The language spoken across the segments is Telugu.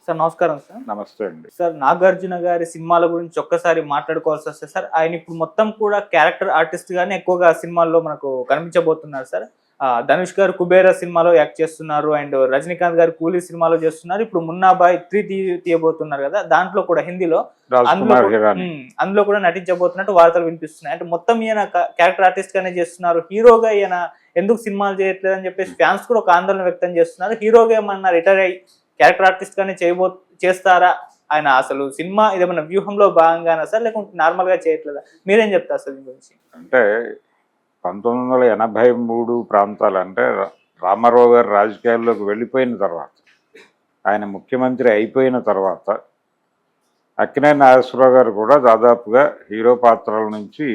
సార్ నమస్కారం సార్. నమస్తే అండి. సార్ 'నాగార్జున' గారి సినిమాల గురించి ఒక్కసారి మాట్లాడుకోవాల్సొస్తే సార్, ఆయన ఇప్పుడు మొత్తం కూడా క్యారెక్టర్ ఆర్టిస్ట్ గానే ఎక్కువగా సినిమాల్లో మనకు కనిపించబోతున్నారు సార్. 'ధనుష్' గారు 'కుబేర' సినిమాలో యాక్ట్ చేస్తున్నారు. అండ్ 'రజనీకాంత్' గారు 'కూలీ' సినిమాలో చేస్తున్నారు. ఇప్పుడు 'మున్నా భాయ్ 3 తీయబోతున్నారు కదా! దాంట్లో కూడా హిందీలో అందులో కూడా నటించబోతున్నట్టు వార్తలు వినిపిస్తున్నాయి. అంటే మొత్తం ఈయన క్యారెక్టర్ ఆర్టిస్ట్ గానే చేస్తున్నారు. హీరోగా ఈయన ఎందుకు సినిమాలు చేయట్లేదని చెప్పేసి ఫ్యాన్స్ కూడా ఒక ఆందోళన వ్యక్తం చేస్తున్నారు. హీరోగా ఏమన్నా రిటైర్ అయ్యి క్యారెక్టర్ ఆర్టిస్ట్ గానే చేస్తారా? ఆయన అసలు సినిమా ఇదేమన్నా వ్యూహంలో భాగంగానా సార్? లేకుంటే నార్మల్ గా చేయట్లేదా? మీరేం చెప్తారు సార్ దీని గురించి? అంటే 1983 ప్రాంతాలు, అంటే రామారావు గారు రాజకీయాల్లోకి వెళ్ళిపోయిన తర్వాత, ఆయన ముఖ్యమంత్రి అయిపోయిన తర్వాత అక్కినేని నాగేశ్వరరావు గారు కూడా దాదాపుగా హీరో పాత్రల నుంచి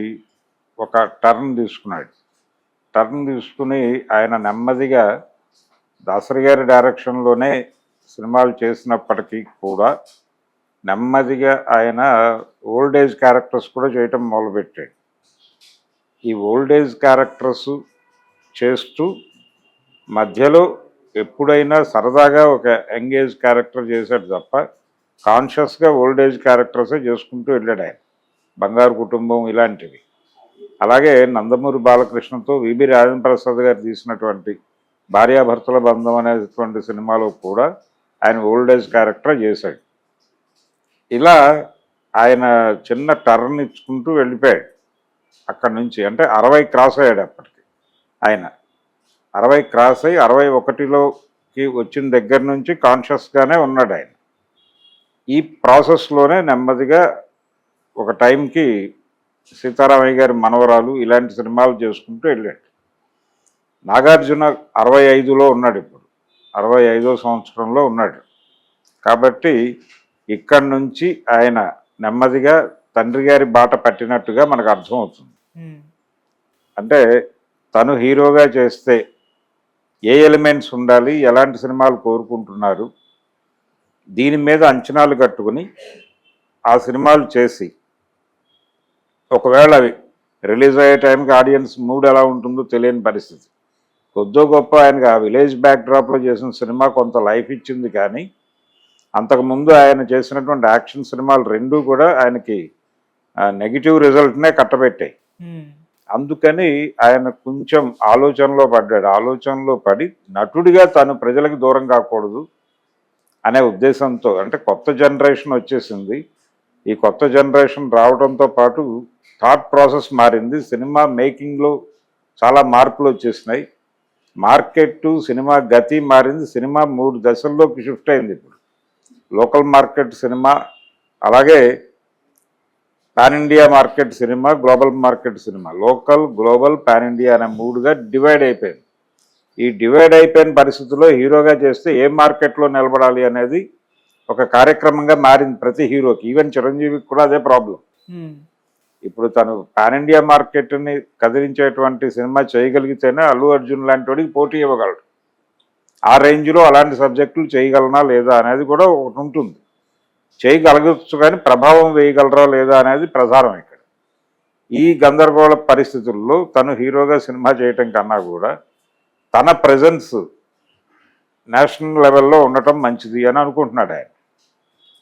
ఒక టర్న్ తీసుకున్నాడు. టర్న్ తీసుకుని ఆయన నెమ్మదిగా దాసరి గారి డైరెక్షన్లోనే సినిమాలు చేసినప్పటికీ కూడా నెమ్మదిగా ఆయన ఓల్డ్ ఏజ్ క్యారెక్టర్స్ కూడా చేయటం మొదలుపెట్టాడు. ఈ ఓల్డ్ ఏజ్ క్యారెక్టర్స్ చేస్తూ మధ్యలో ఎప్పుడైనా సరదాగా ఒక యంగ్ ఏజ్ క్యారెక్టర్ చేశాడు తప్ప కాన్షియస్గా ఓల్డ్ ఏజ్ క్యారెక్టర్సే చేసుకుంటూ వెళ్ళాడు ఆయన. బంగారు కుటుంబం ఇలాంటివి. అలాగే నందమూరి బాలకృష్ణతో విబి రాజేంద్ర ప్రసాద్ గారు తీసినటువంటి భార్యాభర్తల బంధం అనేటువంటి సినిమాలో కూడా ఆయన ఓల్డ్ ఏజ్ క్యారెక్టర్ చేశాడు. ఇలా ఆయన చిన్న టర్న్ ఇచ్చుకుంటూ వెళ్ళిపోయాడు అక్కడి నుంచి. అంటే 60 క్రాస్ అయ్యాడు అప్పటికి. ఆయన 60 క్రాస్ అయ్యి 61లోకి వచ్చిన దగ్గర నుంచి కాన్షియస్గానే ఉన్నాడు ఆయన. ఈ ప్రాసెస్లోనే నెమ్మదిగా ఒక టైంకి సీతారామయ్య గారి మనవరాలు ఇలాంటి సినిమాలు చేసుకుంటూ వెళ్ళాడు. నాగార్జున 65లో ఉన్నాడు. ఇప్పుడు 65వ సంవత్సరంలో ఉన్నాడు. కాబట్టి ఇక్కడి నుంచి ఆయన నెమ్మదిగా తండ్రి గారి బాట పట్టినట్టుగా మనకు అర్థమవుతుంది. అంటే తను హీరోగా చేస్తే ఏ ఎలిమెంట్స్ ఉండాలి, ఎలాంటి సినిమాలు కోరుకుంటున్నారు, దీని మీద అంచనాలు కట్టుకుని ఆ సినిమాలు చేసి ఒకవేళ అవి రిలీజ్ అయ్యే టైంకి ఆడియన్స్ మూడ్ ఎలా ఉంటుందో తెలియని పరిస్థితి. కొద్దో గొప్ప ఆయనకి ఆ విలేజ్ బ్యాక్డ్రాప్లో చేసిన సినిమా కొంత లైఫ్ ఇచ్చింది. కానీ అంతకుముందు ఆయన చేసినటువంటి యాక్షన్ సినిమాలు రెండూ కూడా ఆయనకి నెగిటివ్ రిజల్ట్నే కట్టబెట్టాయి. అందుకని ఆయన కొంచెం ఆలోచనలో పడ్డాడు. ఆలోచనలో పడి నటుడిగా తను ప్రజలకు దూరం కాకూడదు అనే ఉద్దేశంతో, అంటే కొత్త జనరేషన్ వచ్చేసింది. ఈ కొత్త జనరేషన్ రావడంతో పాటు థాట్ ప్రాసెస్ మారింది. సినిమా మేకింగ్లో చాలా మార్పులు వచ్చేసినాయి. మార్కెట్ సినిమా గతి మారింది. సినిమా 3 దశల్లోకి షిఫ్ట్ అయింది. ఇప్పుడు లోకల్ మార్కెట్ సినిమా, అలాగే pan India market cinema, global market cinema. Local, global, pan India అనే 3గా డివైడ్ అయిపోయింది. ఈ డివైడ్ అయిపోయిన పరిస్థితుల్లో హీరోగా చేస్తే ఏ మార్కెట్లో నిలబడాలి అనేది ఒక కార్యక్రమంగా మారింది ప్రతి హీరోకి. ఈవెన్ చిరంజీవికి కూడా అదే ప్రాబ్లం. ఇప్పుడు తను పాన్ ఇండియా మార్కెట్ని కదిలించేటువంటి సినిమా చేయగలిగితేనే అల్లు అర్జున్ లాంటి వాడికి పోటీ ఇవ్వగలడు. ఆ రేంజ్లో అలాంటి సబ్జెక్టులు చేయగలనా లేదా అనేది కూడా ఒకటి ఉంటుంది. చేయగలగచ్చు, కానీ ప్రభావం వేయగలరా లేదా అనేది ప్రధానం ఇక్కడ. ఈ గందరగోళ పరిస్థితుల్లో తను హీరోగా సినిమా చేయటం కన్నా కూడా తన ప్రెజెన్స్ నేషనల్ లెవెల్లో ఉండటం మంచిది అని అనుకుంటున్నాడు ఆయన.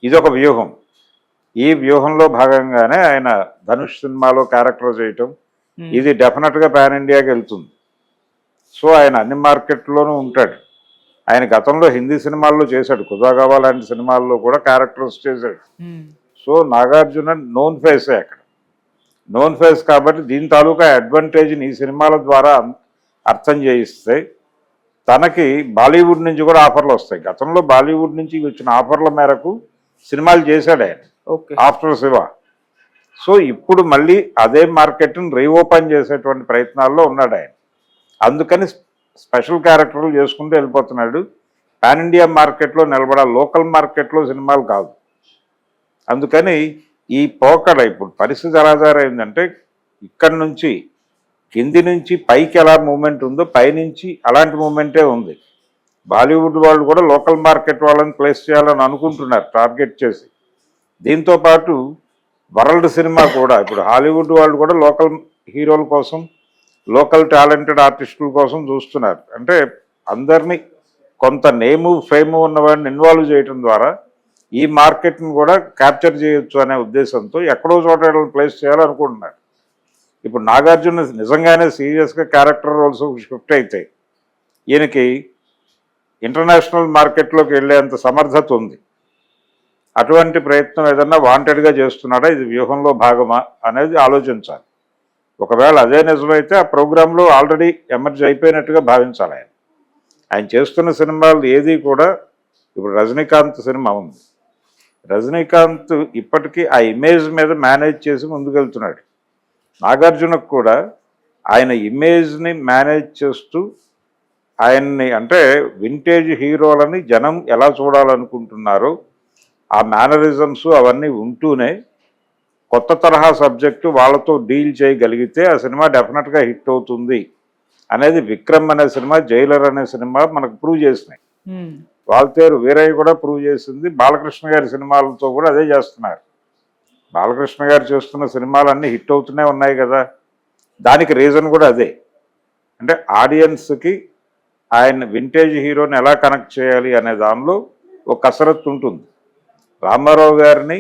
ఇదొక వ్యూహం. ఈ వ్యూహంలో భాగంగానే ఆయన ధనుష్ సినిమాలో క్యారెక్టర్ చేయటం, ఇది డెఫినెట్గా పాన్ ఇండియాకి వెళ్తుంది. సో ఆయన అన్ని మార్కెట్లోనూ ఉంటాడు. ఆయన గతంలో హిందీ సినిమాల్లో చేశాడు. ఖుదాగవా లాంటి సినిమాల్లో కూడా క్యారెక్టర్స్ చేశాడు. సో నాగార్జున నోన్ ఫేసే అక్కడ. నోన్ ఫేస్ కాబట్టి దీని తాలూకా అడ్వాంటేజ్ని ఈ సినిమాల ద్వారా అర్థం చేయిస్తే తనకి బాలీవుడ్ నుంచి కూడా ఆఫర్లు వస్తాయి. గతంలో బాలీవుడ్ నుంచి వచ్చిన ఆఫర్ల మేరకు సినిమాలు చేశాడు ఆయన ఆఫ్టర్ శివ. సో ఇప్పుడు మళ్ళీ అదే మార్కెట్ని రీఓపెన్ చేసేటువంటి ప్రయత్నాల్లో ఉన్నాడు ఆయన. అందుకని స్పెషల్ క్యారెక్టర్లు చేసుకుంటూ వెళ్ళిపోతున్నాడు. పాన్ ఇండియా మార్కెట్లో నిలబడాలి, లోకల్ మార్కెట్లో సినిమాలు కాదు. అందుకని ఈ పోకడ ఇప్పుడు పరిస్థితి ఎలా తయారైందంటే, ఇక్కడి నుంచి కింది నుంచి పైకి ఎలా మూమెంట్ ఉందో పైనుంచి అలాంటి మూమెంటే ఉంది. బాలీవుడ్ వాళ్ళు కూడా లోకల్ మార్కెట్ వాళ్ళని ప్లేస్ చేయాలని అనుకుంటున్నారు టార్గెట్ చేసి. దీంతోపాటు వరల్డ్ సినిమా కూడా ఇప్పుడు హాలీవుడ్ వాళ్ళు కూడా లోకల్ హీరోల కోసం, లోకల్ టాలెంటెడ్ ఆర్టిస్టుల కోసం చూస్తున్నారు. అంటే అందరినీ కొంత నేము ఫేము ఉన్నవాడిని ఇన్వాల్వ్ చేయడం ద్వారా ఈ మార్కెట్ని కూడా క్యాప్చర్ చేయొచ్చు అనే ఉద్దేశంతో ఎక్కడో చోట ప్లేస్ చేయాలనుకుంటున్నారు. ఇప్పుడు నాగార్జున నిజంగానే సీరియస్గా క్యారెక్టర్ రోల్స్ షిఫ్ట్ అవుతాయి. ఈయనకి ఇంటర్నేషనల్ మార్కెట్లోకి వెళ్ళేంత సమర్థత ఉంది. అటువంటి ప్రయత్నం ఏదన్నా వాంటెడ్గా చేస్తున్నాడా, ఇది వ్యూహంలో భాగమా అనేది ఆలోచించాలి. ఒకవేళ అదే నిజమైతే ఆ ప్రోగ్రాంలో ఆల్రెడీ ఎమర్జ్ అయిపోయినట్టుగా భావించాలి. ఆయన చేస్తున్న సినిమాలు ఏది కూడా, ఇప్పుడు రజనీకాంత్ సినిమా ఉంది, రజనీకాంత్ ఇప్పటికీ ఆ ఇమేజ్ మీద మేనేజ్ చేసి ముందుకెళ్తున్నాడు. నాగార్జునకు కూడా ఆయన ఇమేజ్ని మేనేజ్ చేస్తూ ఆయన్ని, అంటే వింటేజ్ హీరోలని జనం ఎలా చూడాలనుకుంటున్నారో ఆ మేనరిజమ్స్ అవన్నీ ఉంటూనే కొత్త తరహా సబ్జెక్టు వాళ్ళతో డీల్ చేయగలిగితే ఆ సినిమా డెఫినెట్గా హిట్ అవుతుంది అనేది విక్రమ్ అనే సినిమా, జైలర్ అనే సినిమా మనకు ప్రూవ్ చేసినాయి. వాల్తేరు వీరయ్య కూడా ప్రూవ్ చేసింది. బాలకృష్ణ గారి సినిమాలతో కూడా అదే చేస్తున్నారు. బాలకృష్ణ గారు చేస్తున్న సినిమాలన్నీ హిట్ అవుతూనే ఉన్నాయి కదా. దానికి రీజన్ కూడా అదే. అంటే ఆడియన్స్కి ఆయన వింటేజ్ హీరోని ఎలా కనెక్ట్ చేయాలి అనే దానిలో ఒక కసరత్తు ఉంటుంది. రామారావు గారిని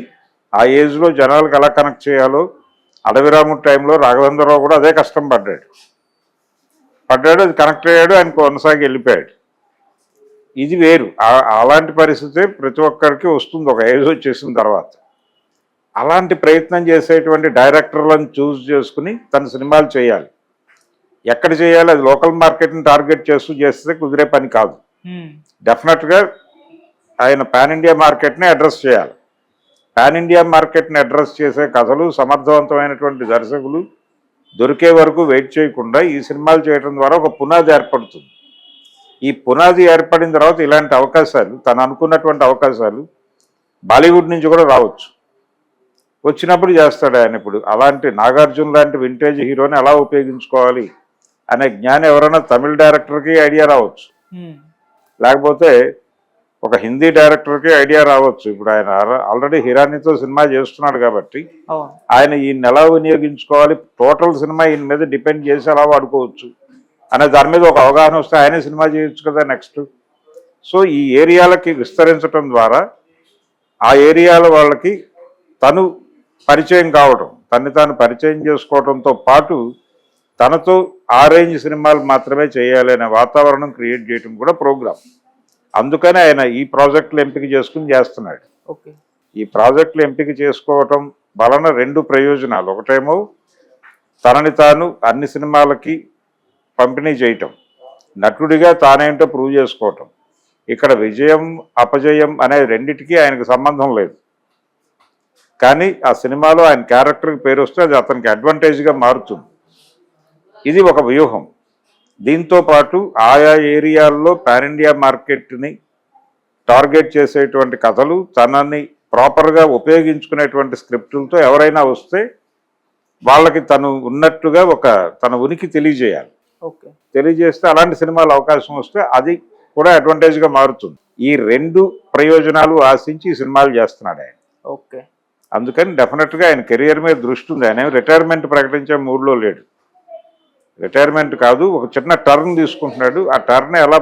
ఆ ఏజ్లో జనాలకు ఎలా కనెక్ట్ చేయాలో అడవిరాముడు టైంలో రాఘవేంద్రరావు కూడా అదే కష్టం పడ్డాడు. అది కనెక్ట్ అయ్యాడు, ఆయన కొనసాగి వెళ్ళిపోయాడు. ఇది వేరు. అలాంటి పరిస్థితి ప్రతి ఒక్కరికి వస్తుంది ఒక ఏజ్ వచ్చేసిన తర్వాత. అలాంటి ప్రయత్నం చేసేటువంటి డైరెక్టర్లను చూస్ చేసుకుని తన సినిమాలు చేయాలి. ఎక్కడ చేయాలి, అది లోకల్ మార్కెట్ని టార్గెట్ చేస్తే కుదిరే పని కాదు. డెఫినెట్గా ఆయన పాన్ ఇండియా మార్కెట్ని అడ్రస్ చేయాలి. పాన్ ఇండియా మార్కెట్ని అడ్రస్ చేసే కథలు సమర్థవంతమైనటువంటి దర్శకులు దొరికే వరకు వెయిట్ చేయకుండా ఈ సినిమాలు చేయడం ద్వారా ఒక పునాది ఏర్పడుతుంది. ఈ పునాది ఏర్పడిన తర్వాత ఇలాంటి అవకాశాలు, తను అనుకున్నటువంటి అవకాశాలు బాలీవుడ్ నుంచి కూడా రావచ్చు. వచ్చినప్పుడు చేస్తాడు ఆయన. ఇప్పుడు అలాంటి నాగార్జున లాంటి వింటేజ్ హీరోని ఎలా ఉపయోగించుకోవాలి అనే జ్ఞానం ఎవరైనా తమిళ డైరెక్టర్కి ఐడియా రావచ్చు, లేకపోతే ఒక హిందీ డైరెక్టర్కి ఐడియా రావచ్చు. ఇప్పుడు ఆయన ఆల్రెడీ హిరానీతో సినిమా చేస్తున్నాడు కాబట్టి ఆయన ఈయన ఎలా వినియోగించుకోవాలి, టోటల్ సినిమా ఈయన మీద డిపెండ్ చేసి ఎలా వాడుకోవచ్చు అనే దాని మీద ఒక అవగాహన వస్తే ఆయనే సినిమా చేయొచ్చు కదా నెక్స్ట్. సో ఈ ఏరియాలకి విస్తరించడం ద్వారా ఆ ఏరియాల వాళ్ళకి తను పరిచయం కావడం, తన్ని తాను పరిచయం చేసుకోవడంతో పాటు తనతో ఆ రేంజ్ సినిమాలు మాత్రమే చేయాలి అనే వాతావరణం క్రియేట్ చేయడం కూడా ప్రోగ్రాం. అందుకని ఆయన ఈ ప్రాజెక్టులు ఎంపిక చేసుకుని చేస్తున్నాడు. ఈ ప్రాజెక్టులు ఎంపిక చేసుకోవటం వలన రెండు ప్రయోజనాలు. ఒకటేమో తనని తాను అన్ని సినిమాలకి పంపిణీ చేయటం, నటుడిగా తానేంటో ప్రూవ్ చేసుకోవటం. ఇక్కడ విజయం అపజయం అనే రెండిటికీ ఆయనకు సంబంధం లేదు. కానీ ఆ సినిమాలో ఆయన క్యారెక్టర్కి పేరు వస్తే అది అతనికి అడ్వాంటేజ్గా మారుతుంది. ఇది ఒక వ్యూహం. దీంతో పాటు ఆయా ఏరియాల్లో పాన్ ఇండియా మార్కెట్ని టార్గెట్ చేసేటువంటి కథలు, తనని ప్రాపర్గా ఉపయోగించుకునేటువంటి స్క్రిప్టులతో ఎవరైనా వస్తే వాళ్ళకి తను ఉన్నట్టుగా ఒక తన ఉనికి తెలియజేయాలి. తెలియజేస్తే అలాంటి సినిమాలు అవకాశం వస్తే అది కూడా అడ్వాంటేజ్గా మారుతుంది. ఈ రెండు ప్రయోజనాలు ఆశించి ఈ సినిమాలు చేస్తున్నాడు ఆయన. అందుకని డెఫినెట్గా ఆయన కెరియర్ మీద దృష్టి ఉంది. ఆయన రిటైర్మెంట్ ప్రకటించే మూడ్లో లేడు. రిటైర్మెంట్ కాదు, ఒక చిన్న టర్న్ తీసుకుంటున్నాడు. ఆ టర్న్ ఎలా